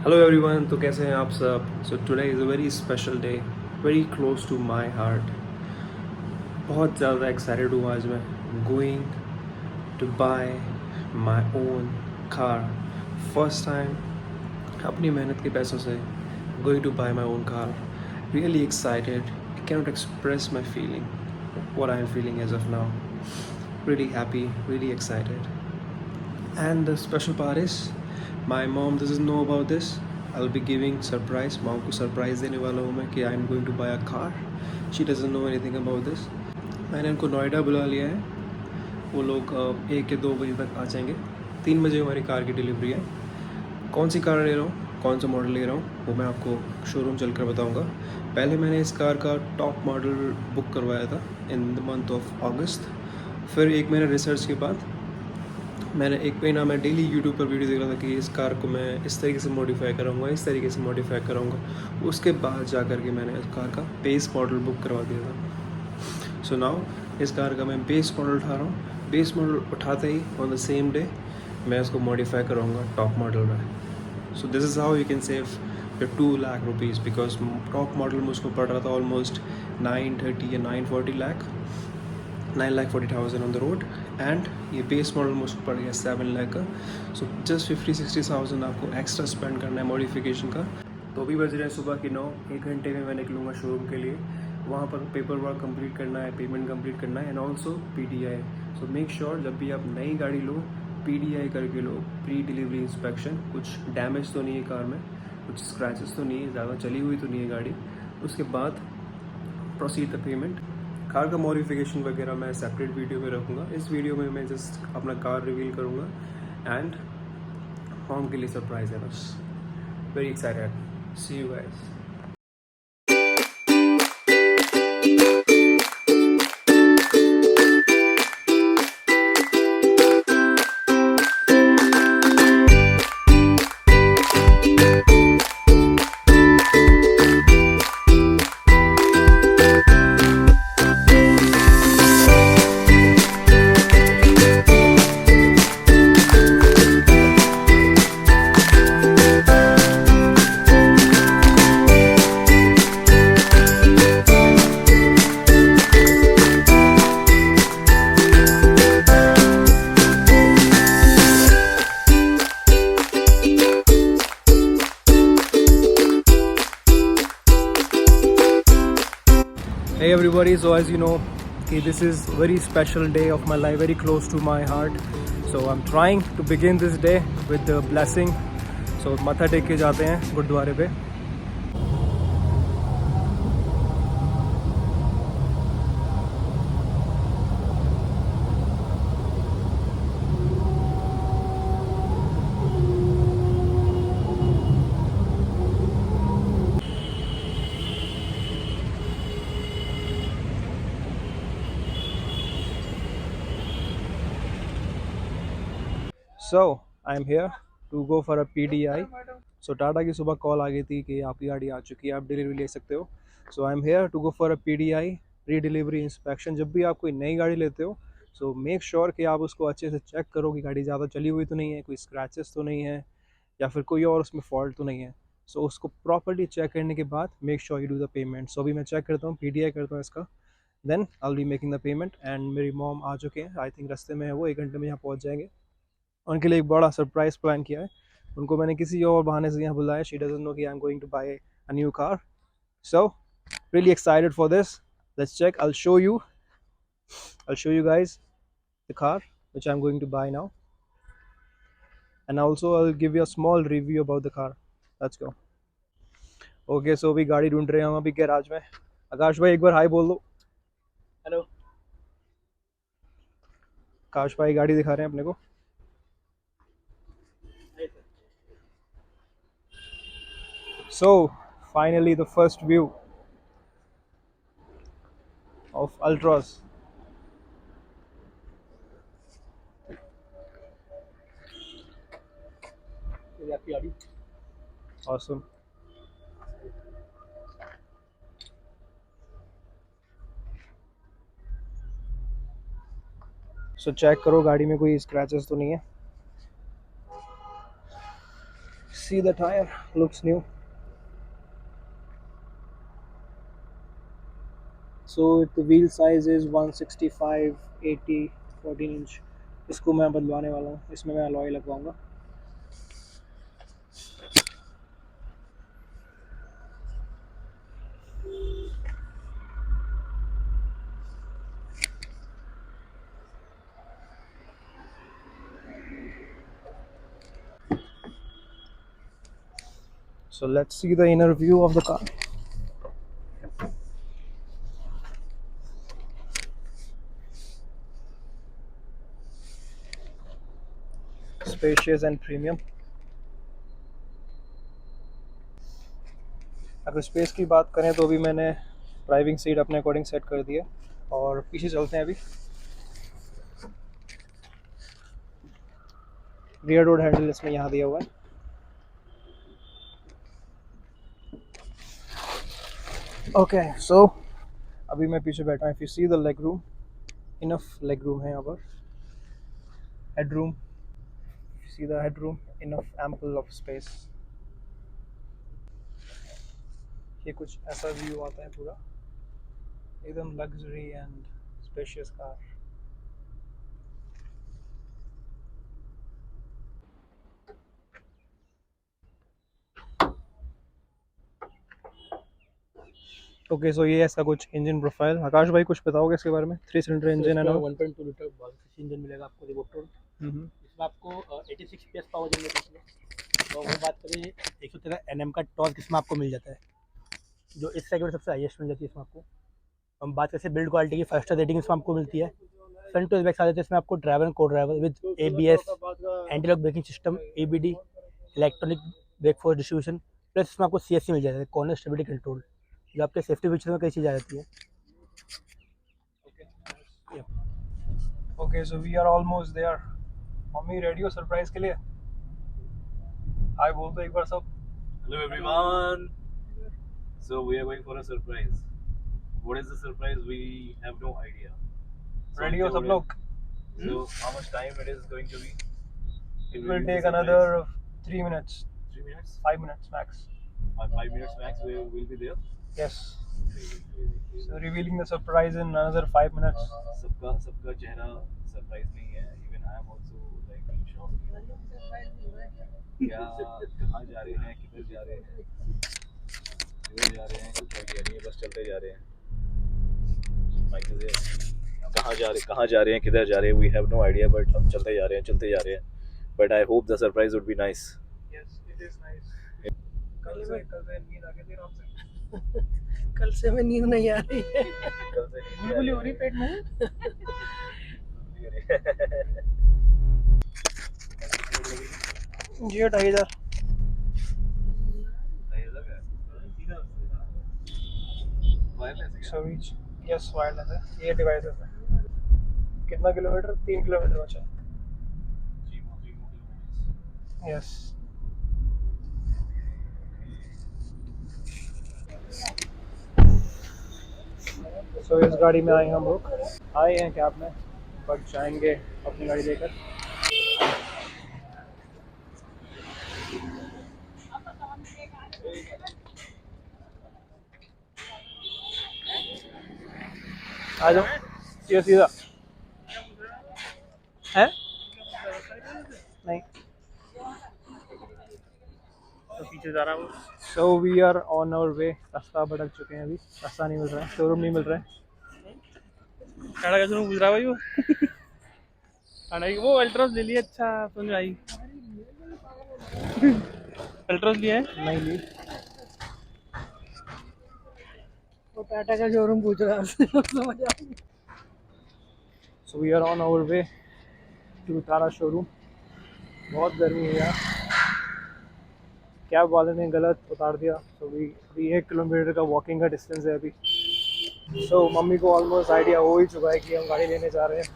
Hello everyone. तो कैसे हैं आप सब? So today is a very special day, very close to my heart. बहुत ज़्यादा एक्साइटेड हूँ आज मैं। Going to buy my own car. First time अपनी मेहनत के पैसों से going to buy my own car. Really excited, I cannot express my feeling, what I am feeling as of now. Really happy, really excited. And the special part is, my mom doesn't know about this. I'll be giving surprise. Mom को surprise देने वाला हूँ मैं कि I'm going to buy a car. She doesn't know anything about this. मैंने उनको नोएडा बुला लिया है। वो लोग 1 या 2 बजे तक आ जाएंगे। 3 बजे हमारी कार की डिलीवरी है। कौन सी कार ले रहा हूँ, कौन सा मॉडल ले रहा हूँ, वो मैं आपको शोरूम चलकर बताऊँगा। पहले मैंने इस कार का टॉप मॉडल बुक करवाया था इन द मंथ ऑफ अगस्त। फिर 1 महीना रिसर्च के बाद मैंने 1 महीना मैं डेली यूट्यूब पर वीडियो देख रहा था कि इस कार को मैं इस तरीके से मॉडिफाई कराऊंगा, इस तरीके से मॉडिफाई कराऊंगा। उसके बाद जा कर के मैंने इस कार का बेस मॉडल बुक करवा दिया था। सो नाउ इस कार का मैं बेस मॉडल उठा रहा हूँ। बेस मॉडल उठाते ही ऑन द सेम डे मैं इसको मॉडिफाई कराऊंगा टॉप मॉडल में। So this is how you can save your 2 lakh rupees, because top model में उसको पड़ रहा था ऑलमोस्ट 930 या 940 lakh, 9,40,000 on the road. And ये बेस मॉडल मुझको पड़ गया 7 लाख का। सो जस्ट 50-60,000 आपको एक्स्ट्रा स्पेंड करना है मॉडिफिकेशन का। तो अभी बज रहे हैं सुबह की 9। 1 घंटे में मैं निकलूँगा शोरूम के लिए। वहाँ पर पेपर वर्क कंप्लीट करना है, पेमेंट कंप्लीट करना है, and also PDI। So make sure जब भी आप नई गाड़ी लो, PDI करके लो, प्री डिलीवरी इंस्पेक्शन। कुछ डैमेज तो नहीं है कार में, कुछ स्क्रैचेस तो नहीं है, ज़्यादा चली हुई तो नहीं है गाड़ी। उसके बाद प्रोसीड द पेमेंट। कार का मॉडिफिकेशन वगैरह मैं सेपरेट वीडियो में रखूँगा। इस वीडियो में मैं जस्ट अपना कार रिवील करूँगा एंड मॉम के लिए सरप्राइज है बस। Very excited, see you guys. Hey everybody, so as you know, this is very special day of my life, very close to my heart. So I'm trying to begin this day with the blessing. So माथा take के जाते हैं गुरुद्वारे पे। So I'm here to go for a PDI. So Tata की सुबह call आ गई थी कि आपकी गाड़ी आ चुकी है, आप डिलीवरी ले सकते हो। So I am here to go for a PDI, pre delivery inspection. जब भी आप कोई नई गाड़ी लेते हो, सो मेक श्योर कि आप उसको अच्छे से चेक करो कि गाड़ी ज़्यादा चली हुई तो नहीं है, कोई स्क्रैचेस तो नहीं है, या फिर कोई और उसमें फॉल्ट तो नहीं है। सो उसको प्रॉपर्ली चेक करने के बाद make sure you do the payment. So अभी मैं चेक करता हूँ, PDI करता हूँ इसका, then I will be making the payment. And मेरी मॉम आ चुके हैं, आई थिंक रास्ते में है वो, 1 घंटे में यहाँ पहुँच जाएंगे। उनके लिए एक बड़ा सरप्राइज प्लान किया है। उनको मैंने किसी और बहाने से यहाँ बुलाया। शी डजंट नो कि I am going to buy a new car. So really excited for this. Let's check. I'll show you guys the car which I'm going to buy now, and also I'll give you a small review about the car. Let's go. Okay, so अभी गाड़ी ढूंढ रहे हैं हम अभी garage में। आकाश भाई एक बार हाय बोल दो। हेलो। आकाश भाई गाड़ी दिखा रहे हैं अपने को। So finally the first view of Ultras. Awesome. So check करो गाड़ी में कोई स्क्रैचेस तो नहीं है। see the tire, looks new. So the wheel size is 165 80 14 inch. इसको मैं बदलवाने वाला हूँ, इसमें मैं alloy लगवाऊंगा. So let's see the inner view of the car. Spacious and premium. अगर स्पेस की बात करें तो अभी मैंने ड्राइविंग सीट अपने अकॉर्डिंग सेट कर दी है और पीछे चलते हैं. अभी रियर डोर हैंडल इसमें यहाँ दिया हुआ है. ओके सो अभी मैं पीछे बैठा हूँ. If you see the leg room, enough leg room है यहाँ पर. Head room, see the head room, enough ample of space. ये कुछ ऐसा व्यू आता है पूरा, एकदम luxury and spacious car. Okay so ये ऐसा कुछ इंजन प्रोफाइल. आकाश भाई कुछ बताओगे इसके बारे में? 3 सिलेंडर इंजन है ना? 1.2 लीटर इंजन मिलेगा आपको रिवोल्ट. इसमें आपको 86 PS पावर जनरेट है. तो वो बात करें 113 Nm का टॉर्क इसमें आपको मिल जाता है, जो इस सेगमेंट सबसे हाईएस्ट मिल जाती है इसमें आपको. हम बात करें बिल्ड क्वालिटी की, 5 स्टार रेटिंग इसमें आपको मिलती है. फ्रंट टू बैक आ जाते हैं इसमें आपको ड्राइवर एंड को driver with ABS, anti lock braking system, EBD, electronic brake force distribution, plus इसमें आपको CSC मिल जाता है, कॉर्नर स्टेबिलिटी कंट्रोल, जो आपके सेफ्टी फीचर में कई चीज़ आ जाती है. Okay so we are almost there. Mummy ready हो सरप्राइज के लिए? हाय बोल दो एक बार सब. Hello everyone. So we are going for a surprise. What is the surprise? We have no idea. So ready हो सब लोग? So how much time it is going to be? It will take another 3 minutes. 3 minutes? 5 minutes max. 5 minutes max. We will be there. Yes. So revealing the surprise in another 5 minutes. सबका चेहरा surprise नहीं है. Even I am also like in shock. क्या कहाँ जा रहे हैं, किधर जा रहे हैं, किधर जा रहे हैं, कुछ आइडिया नहीं है. बस चलते जा रहे हैं. कहाँ जा रहे हैं, किधर जा रहे हैं, we have no idea, but हम चलते जा रहे हैं. But I hope the surprise would be nice. Yes, it is nice. कल से नींद आ गई थी रात से. कल से मैं नींद नहीं आ रही है. कल से गुलगुली हो रही पेट में. जी 2500. So each yes wireless है. ये डिवाइसेस है. कितना किलोमीटर? 3 किलोमीटर बचा. यस. सो इस गाड़ी में आए हम लोग. आए हैं कैब में, बट जाएंगे अपनी गाड़ी लेकर. आ जाओ सीधा सीधा. है नहीं तो पीछे जा रहा हूँ. So we are on our way. रास्ता भटक चुके हैं, अभी रास्ता नहीं मिल रहा है, शोरूम नहीं मिल रहा है. खड़ा का शोरूम गुजरा भाई वो. वो अल्ट्रास ले लिया. अच्छा समझ आई. अल्ट्रास लिया है? नहीं ली. वो टाटा का शोरूम पूछ रहा है. So we are on our way to Tata showroom. बहुत गर्मी है यार. कैब वाले ने गलत उतार दिया. सो अभी 1 किलोमीटर का वॉकिंग का डिस्टेंस है अभी. सो मम्मी को ऑलमोस्ट आइडिया हो ही चुका है कि हम गाड़ी लेने जा रहे हैं.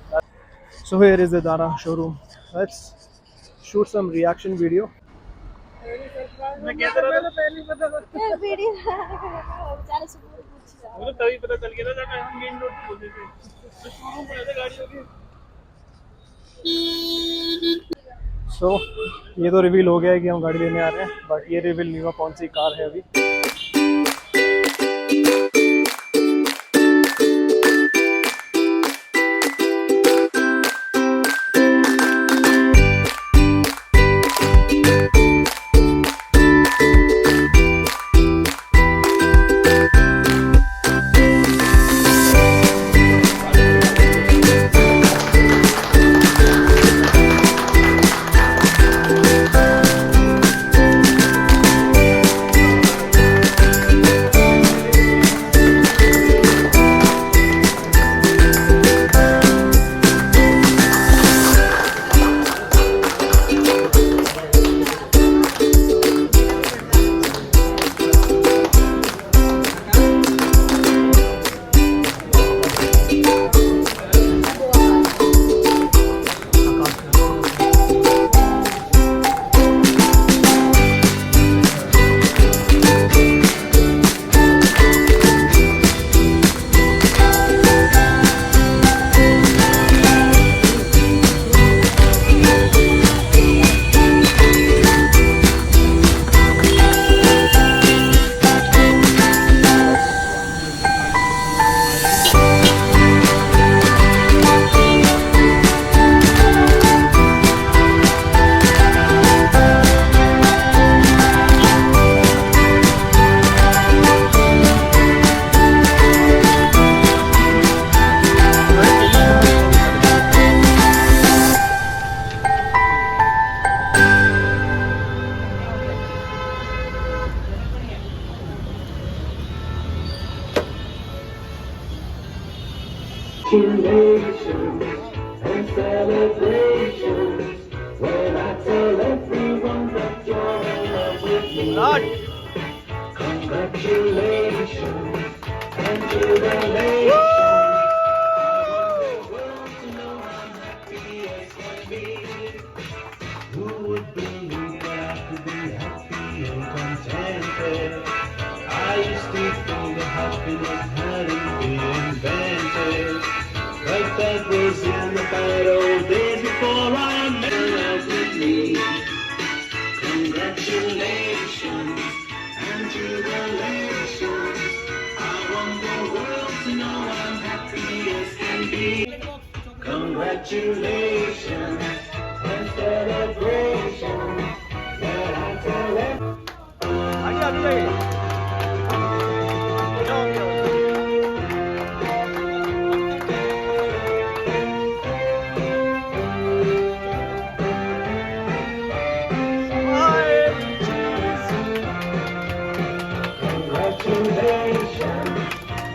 So here is the Tata showroom. Let's shoot some reaction video. मैं कहता रहा था पहले पता था. वीडियो बेचारे से पूछ रहा. मुझे तभी पता चल गया था जब हम मेन रोड पे पहुंचे थे. तो शोरूम पर ऐसे गाड़ी होगी. सो ये तो रिवील हो गया है कि हम गाड़ी लेने आ रहे हैं, बट ये रिवील नहीं हुआ कौन सी कार है अभी। Congratulations and celebrations when I tell everyone that you're in love with me. Congratulations and jubilations. I want the world to know I'm happy as can be. Who would believe that I could be happy and contented? I used to think that happiness hadn't been invented. But that was in the bad old days before I met love with me. Congratulations and jubilations. I want the world to know I'm happy as can be. Congratulations and celebrations. That I tell everyone. Congratulations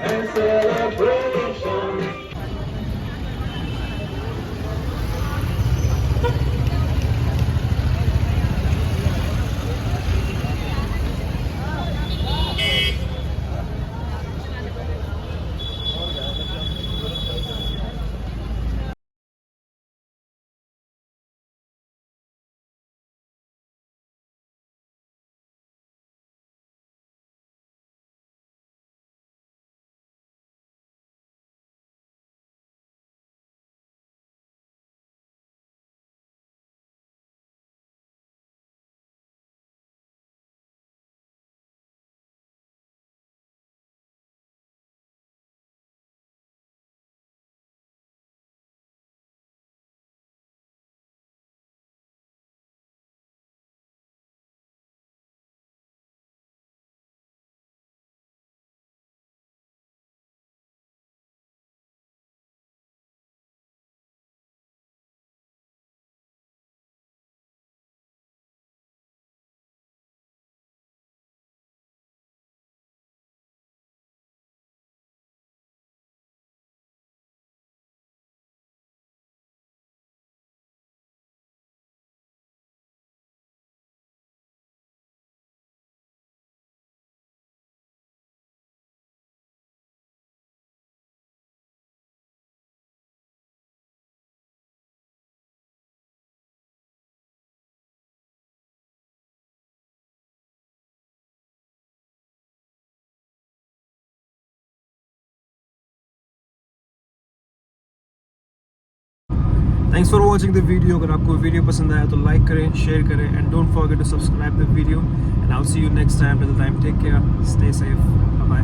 and celebrations. Thanks for watching the video. अगर आपको video पसंद आया तो like करें, share करें and don't forget to subscribe the video. And I will see you next time. Till the time, take care, stay safe, bye bye.